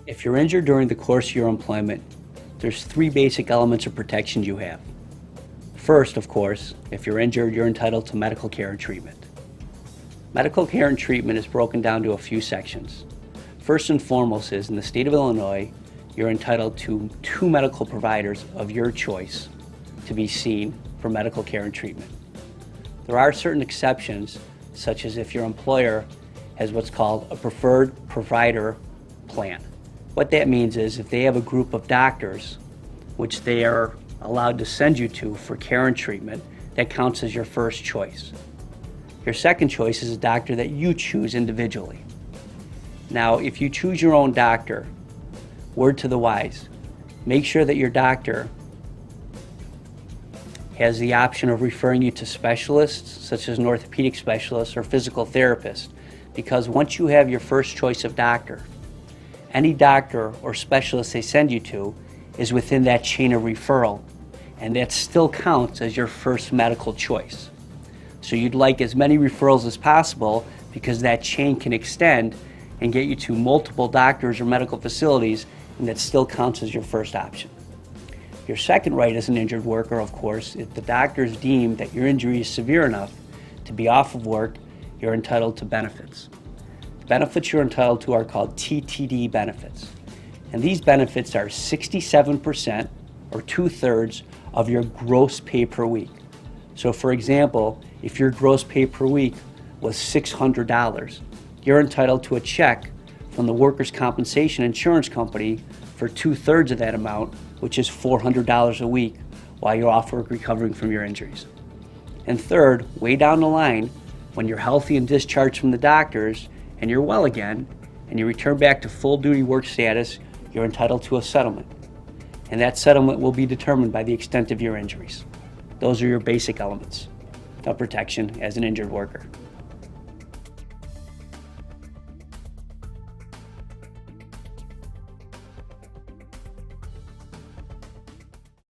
If you're injured during the course of your employment, there's three basic elements of protection you have. First, of course, if you're injured, you're entitled to medical care and treatment. Medical care and treatment is broken down to a few sections. First and foremost is, in the state of Illinois, you're entitled to 2 medical providers of your choice to be seen for medical care and treatment. There are certain exceptions, such as if your employer has what's called a preferred provider plan. What that means is if they have a group of doctors which they are allowed to send you to for care and treatment, that counts as your first choice. Your second choice is a doctor that you choose individually. Now, if you choose your own doctor, word to the wise, make sure that your doctor has the option of referring you to specialists such as an orthopedic specialist or physical therapist, because once you have your first choice of doctor, any doctor or specialist they send you to is within that chain of referral, and that still counts as your first medical choice. So you'd like as many referrals as possible, because that chain can extend and get you to multiple doctors or medical facilities, and that still counts as your first option. Your second right as an injured worker, of course, if the doctors deem that your injury is severe enough to be off of work, you're entitled to benefits. The benefits you're entitled to are called TTD benefits. And these benefits are 67% or 2/3 of your gross pay per week. So for example, if your gross pay per week was $600, you're entitled to a check from the workers' compensation insurance company for 2/3 of that amount, which is $400 a week, while you're off work recovering from your injuries. And third, way down the line, when you're healthy and discharged from the doctors and you're well again, and you return back to full duty work status, you're entitled to a settlement. And that settlement will be determined by the extent of your injuries. Those are your basic elements of protection as an injured worker.